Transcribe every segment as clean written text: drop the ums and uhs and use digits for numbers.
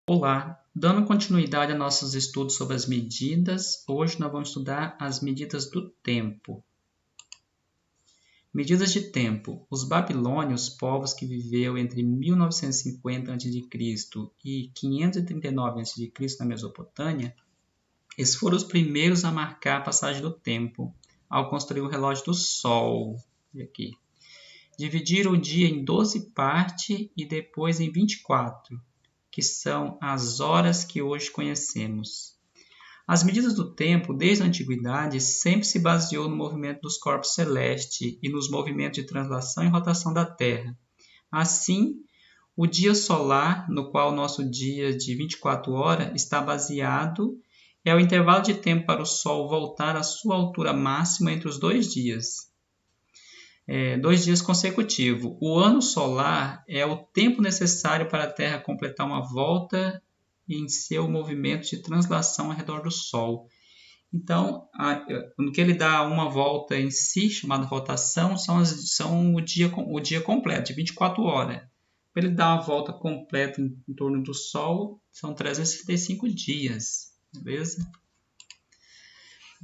Olá, dando continuidade a nossos estudos sobre as medidas, hoje nós vamos estudar as medidas do tempo. Medidas de tempo. Os babilônios, povos que viveu entre 1950 a.C. e 539 a.C. na Mesopotâmia, eles foram os primeiros a marcar a passagem do tempo, ao construir o relógio do Sol. Aqui. Dividiram o dia em 12 partes e depois em 24, que são as horas que hoje conhecemos. As medidas do tempo, desde a antiguidade, sempre se baseou no movimento dos corpos celestes e nos movimentos de translação e rotação da Terra. Assim, o dia solar, no qual o nosso dia de 24 horas está baseado, é o intervalo de tempo para o Sol voltar à sua altura máxima entre os 2 dias. 2 dias consecutivos. O ano solar é o tempo necessário para a Terra completar uma volta em seu movimento de translação ao redor do Sol. Então, no que ele dá uma volta em si, chamada rotação, são o dia completo, de 24 horas. Para ele dar uma volta completa em torno do Sol, são 365 dias, beleza?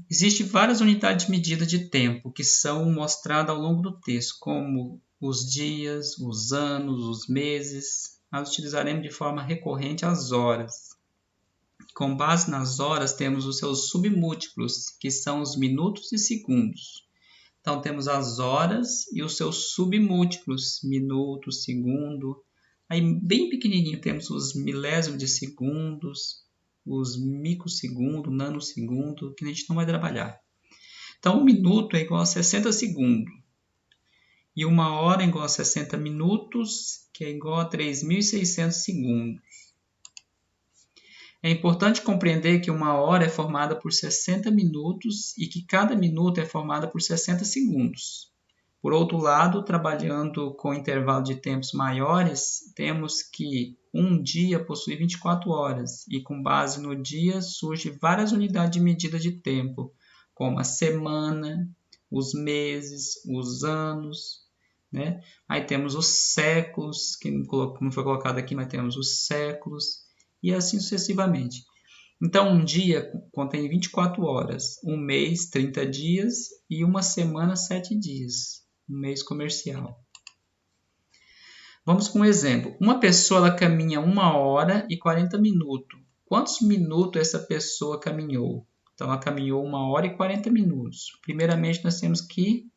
Existem várias unidades de medida de tempo que são mostradas ao longo do texto, como os dias, os anos, os meses. Nós utilizaremos de forma recorrente as horas. Com base nas horas, temos os seus submúltiplos, que são os minutos e segundos. Então, temos as horas e os seus submúltiplos, minuto, segundo. Aí, bem pequenininho, temos os milésimos de segundos, os microsegundos, nanosegundos, que a gente não vai trabalhar. Então, 1 minuto é igual a 60 segundos. E 1 hora é igual a 60 minutos, que é igual a 3.600 segundos. É importante compreender que 1 hora é formada por 60 minutos e que cada minuto é formada por 60 segundos. Por outro lado, trabalhando com intervalo de tempos maiores, temos que um dia possui 24 horas e com base no dia surgem várias unidades de medida de tempo, como a semana, os meses, os anos, né? Aí temos os séculos, que não foi colocado aqui, mas temos os séculos, e assim sucessivamente. Então, um dia contém 24 horas, um mês, 30 dias e uma semana, 7 dias. Um mês comercial. Vamos com um exemplo. Uma pessoa ela caminha 1 hora e 40 minutos. Quantos minutos essa pessoa caminhou? Então, ela caminhou 1 hora e 40 minutos. Primeiramente, nós temos que...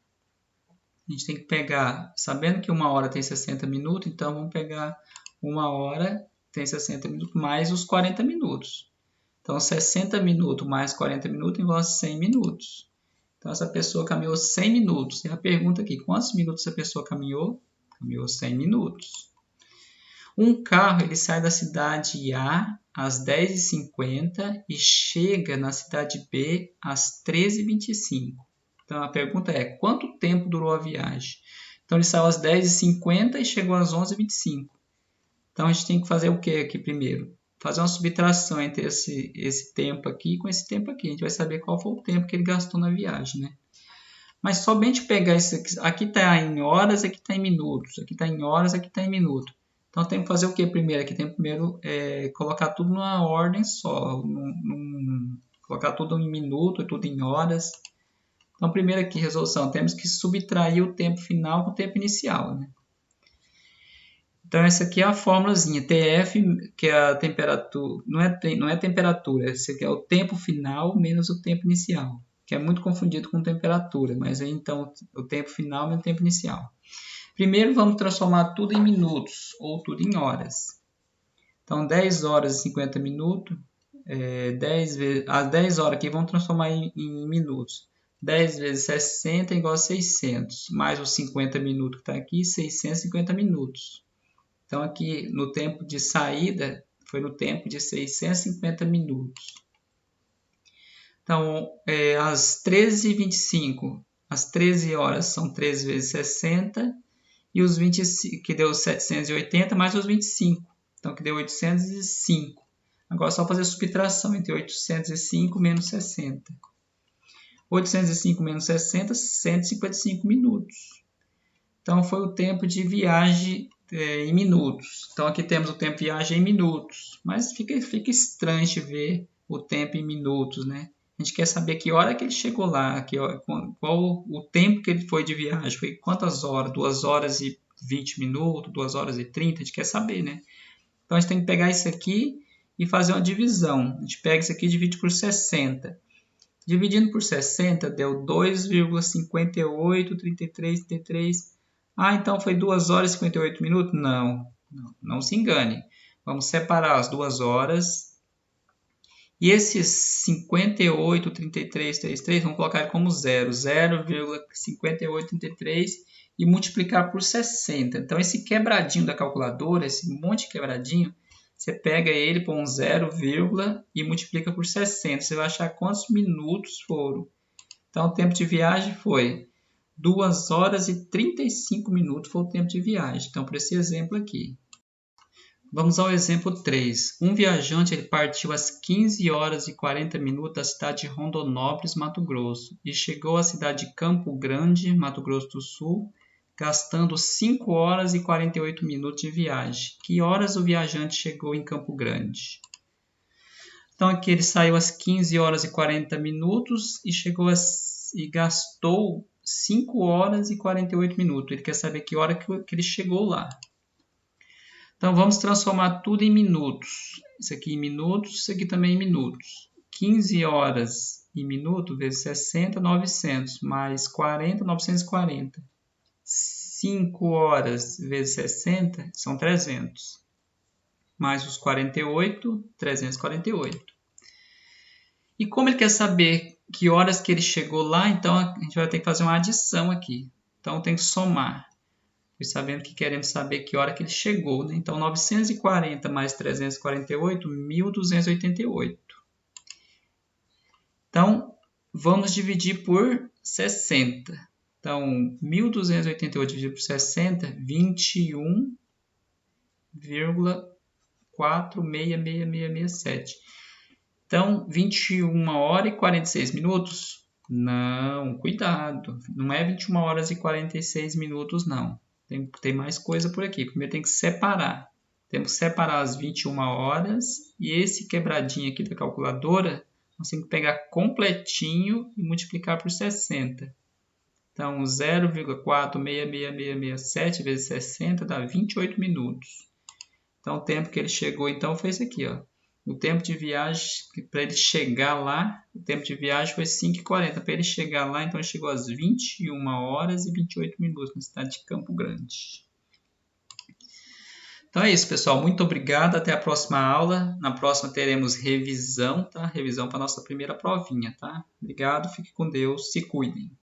A gente tem que pegar... Sabendo que 1 hora tem 60 minutos, então vamos pegar 1 hora tem 60 minutos mais os 40 minutos. Então, 60 minutos mais 40 minutos igual a 100 minutos. Então, essa pessoa caminhou 100 minutos. E a pergunta aqui, quantos minutos essa pessoa caminhou? Caminhou 100 minutos. Um carro ele sai da cidade A às 10h50 e chega na cidade B às 13h25. Então, a pergunta é, quanto tempo durou a viagem? Então, ele saiu às 10h50 e chegou às 11h25. Então, a gente tem que fazer o que aqui primeiro? Fazer uma subtração entre esse tempo aqui com esse tempo aqui. A gente vai saber qual foi o tempo que ele gastou na viagem, né? Mas somente pegar isso aqui. Aqui está em horas, aqui está em minutos. Aqui está em horas, aqui está em minutos. Então, tem que fazer o que primeiro? Aqui tem que primeiro colocar tudo numa ordem só. Colocar tudo em minuto, tudo em horas. Então, primeiro aqui, resolução. Temos que subtrair o tempo final com o tempo inicial, né? Então, essa aqui é a fórmulazinha, TF, que é a temperatura, não é temperatura, esse aqui é o tempo final menos o tempo inicial, que é muito confundido com temperatura, mas então o tempo final menos o tempo inicial. Primeiro vamos transformar tudo em minutos, ou tudo em horas. Então, 10 horas e 50 minutos, as 10 horas aqui vamos transformar em minutos. 10 vezes 60 é igual a 600, mais os 50 minutos que está aqui, 650 minutos. Então, aqui no tempo de saída, foi no tempo de 650 minutos. Então, às 13h25, as 13 horas são 13 vezes 60, e os 25, que deu 780, mais os 25, então que deu 805. Agora é só fazer a subtração entre 805 menos 60. 805 menos 60, 155 minutos. Então, foi o tempo de viagem em minutos. Então aqui temos o tempo de viagem em minutos, mas fica estranho de ver o tempo em minutos, né? A gente quer saber que hora que ele chegou lá, qual o tempo que ele foi de viagem, foi quantas horas, 2 horas e 20 minutos, 2 horas e 30, a gente quer saber, né? Então a gente tem que pegar isso aqui e fazer uma divisão. A gente pega isso aqui e divide por 60. Dividindo por 60 deu 2,583333. Ah, então foi 2 horas e 58 minutos? Não se engane. Vamos separar as 2 horas. E esses 58,3333, vamos colocar como 0,5833 e multiplicar por 60. Então, esse quebradinho da calculadora, esse monte de quebradinho, você pega ele, põe um 0, e multiplica por 60. Você vai achar quantos minutos foram. Então, o tempo de viagem foi 2 horas e 35 minutos foi o tempo de viagem. Então, por esse exemplo aqui. Vamos ao exemplo 3. Um viajante partiu às 15 horas e 40 minutos da cidade de Rondonópolis, Mato Grosso, e chegou à cidade de Campo Grande, Mato Grosso do Sul, gastando 5 horas e 48 minutos de viagem. Que horas o viajante chegou em Campo Grande? Então aqui ele saiu às 15 horas e 40 minutos e gastou 5 horas e 48 minutos. Ele quer saber que hora que ele chegou lá. Então, vamos transformar tudo em minutos. Isso aqui em minutos, isso aqui também em minutos. 15 horas em minuto vezes 60, 900. Mais 40, 940. 5 horas vezes 60 são 300. Mais os 48, 348. E como ele quer saber que horas que ele chegou lá, então a gente vai ter que fazer uma adição aqui. Então, tem que somar. Sabendo que queremos saber que hora que ele chegou, né? Então, 940 mais 348, 1.288. Então, vamos dividir por 60. Então, 1.288 dividido por 60, 21,46667. Então, 21 horas e 46 minutos? Não, cuidado. Não é 21 horas e 46 minutos, não. Tem mais coisa por aqui. Primeiro tem que separar. Temos que separar as 21 horas e esse quebradinho aqui da calculadora, nós temos que pegar completinho e multiplicar por 60. Então, 0,46667 vezes 60 dá 28 minutos. Então, o tempo que ele chegou, então, foi esse aqui, ó. O tempo de viagem, para ele chegar lá, o tempo de viagem foi 5h40. Para ele chegar lá, então ele chegou às 21 horas e 28 minutos, na cidade de Campo Grande. Então é isso, pessoal. Muito obrigado. Até a próxima aula. Na próxima teremos revisão, tá? Revisão para a nossa primeira provinha, tá? Obrigado, fique com Deus, se cuidem.